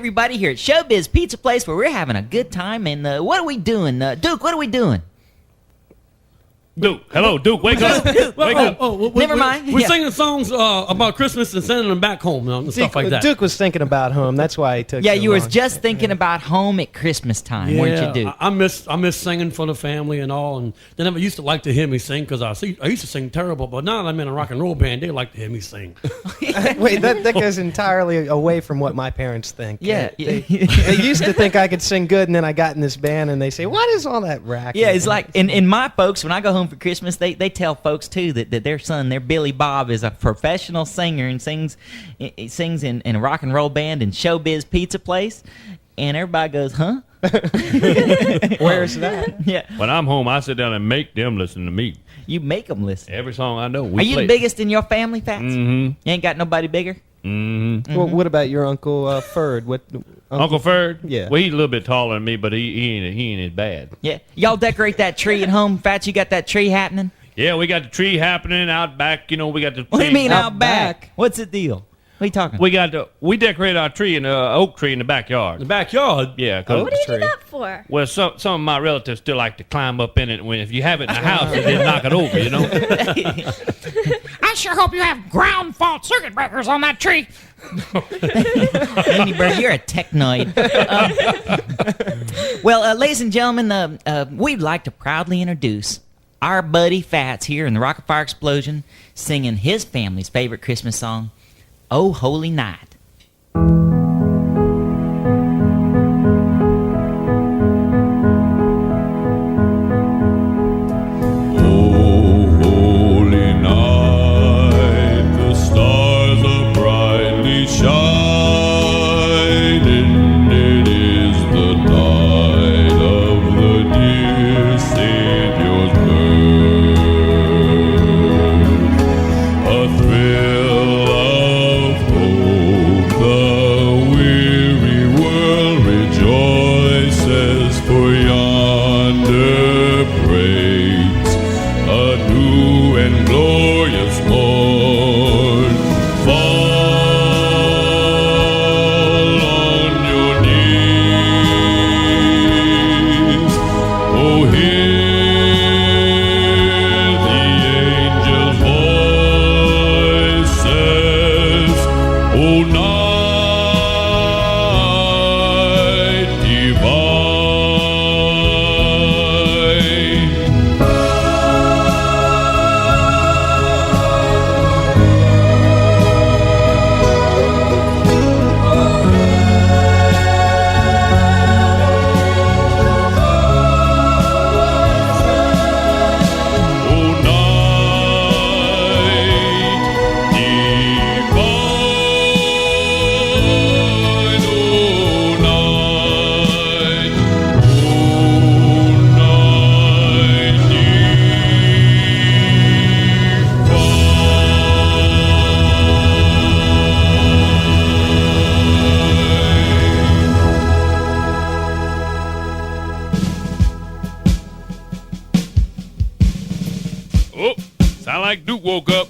everybody, here at Showbiz Pizza Place, where we're having a good time. And what are we doing? Duke, what are we doing? Duke, hello, Duke, wake up. Wake up. Never mind. We're singing songs about Christmas and sending them back home and stuff like that. Duke was thinking about home. That's why he took. Yeah, so you were long. just thinking about home at Christmas time, weren't you, Duke? I miss singing for the family and all. And they never used to like to hear me sing because I used to sing terrible. But now that I'm in a rock and roll band, they like to hear me sing. Wait, that goes entirely away from what my parents think. Yeah. They used to think I could sing good, and then I got in this band, and they say, "What is all that racket?" Yeah, it's like, and my folks, when I go home for Christmas, they tell folks too that their son, their Billy Bob, is a professional singer and sings in a rock and roll band in Showbiz Pizza Place, and everybody goes, "Huh? Where's that?" Yeah. When I'm home, I sit down and make them listen to me. You make them listen. Every song I know. Are you the biggest in your family, Fats? Mm-hmm. You ain't got nobody bigger? Mm-hmm. Well, what about your Uncle Ferd? Uncle Ferd? Yeah. Well, he's a little bit taller than me, but he ain't as bad. Yeah. Y'all decorate that tree at home, Fats? You got that tree happening? Yeah, we got the tree happening out back. You know, we got the tree. What do you mean Out out back? What's the deal? What are you talking? We decorate our tree in the oak tree in the backyard. The backyard. Yeah, 'cause What do you do that for? well, some of my relatives still like to climb up in it. When if you have it in the house, they just knock it over. You know. I sure hope you have ground fault circuit breakers on that tree. Andy Bird, you're a technoid. Well, ladies and gentlemen, we'd like to proudly introduce our buddy Fats here in the Rock-afire Explosion, singing his family's favorite Christmas song, "Oh Holy Night." Holy night, the stars are brightly shining. It is the night of the dear Savior's birth. A thrill of hope, the weary world rejoices, for yonder breaks a new and glorious morn. Fall on your knees. Oh, hear the angels' voices. Oh, night divine. Oh, night divine. Oh, night. Oh, night Oh, sound like Duke woke up.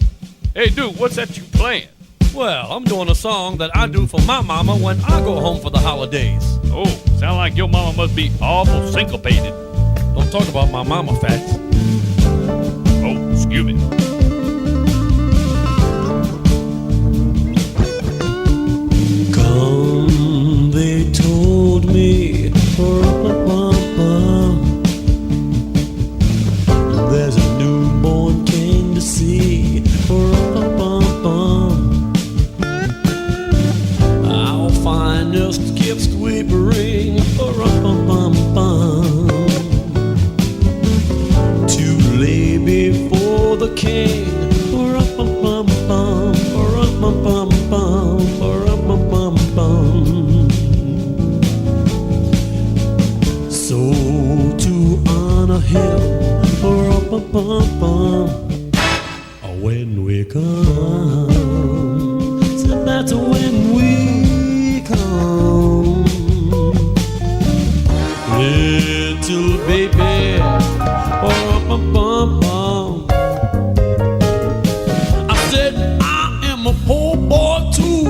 Hey, Duke, what's that you playing? Well, I'm doing a song that I do for my mama when I go home for the holidays. Oh, sound like your mama must be awful syncopated. Don't talk about my mama, Fats. Oh, excuse me. Come, they told me, there's a newborn king to see. Our finest gifts we bring, to lay before the king. So to honor him, when we come, so that's when we come, little baby. I said I am a poor boy too.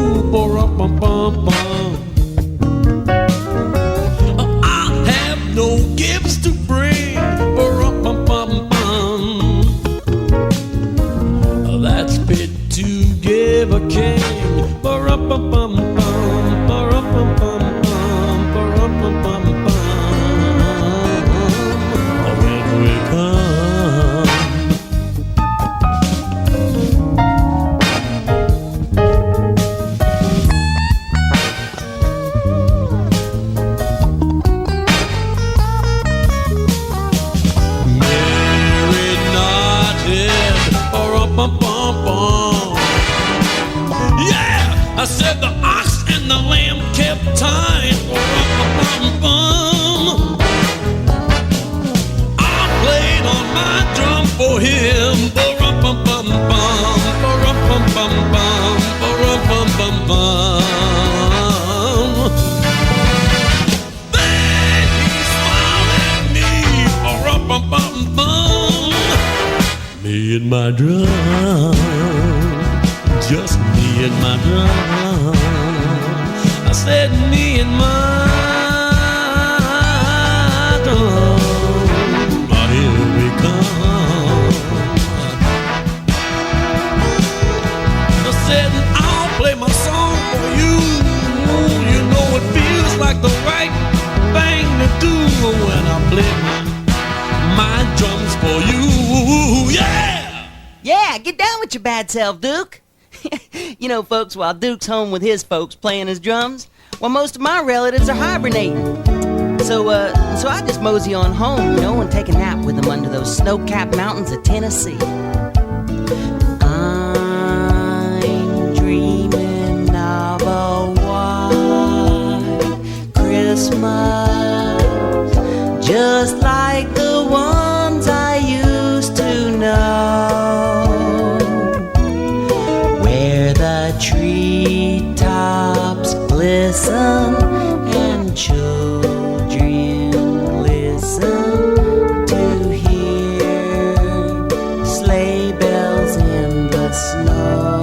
my drum. Just me and my drum. I said me and my drum. But here we come. I said I'll play my song for you. You know it feels like the right thing to do when I play my drums for you. Yeah! Yeah, get down with your bad self, Duke. You know, folks, while Duke's home with his folks playing his drums, well, most of my relatives are hibernating. So I just mosey on home, you know, and take a nap with them under those snow-capped mountains of Tennessee. I'm dreaming of a white Christmas, just like the ones I used to know, where the treetops glisten and children listen to hear sleigh bells in the snow.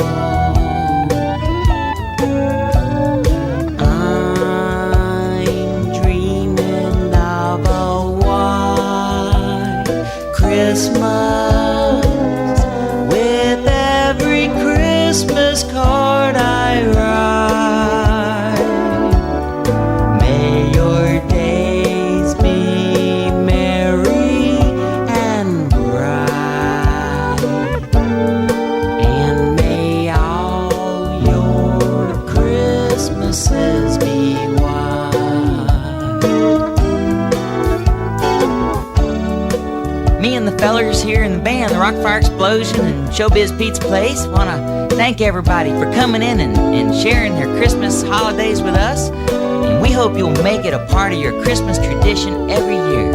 I'm dreaming of a white Christmas with every Christmas card I write. May your days be merry and bright, and may all your Christmases be white. Me and the fellers here in the band, the Rock-afire Explosion and Showbiz Pizza Place, want to thank everybody for coming in and sharing their Christmas holidays with us. And we hope you'll make it a part of your Christmas tradition every year.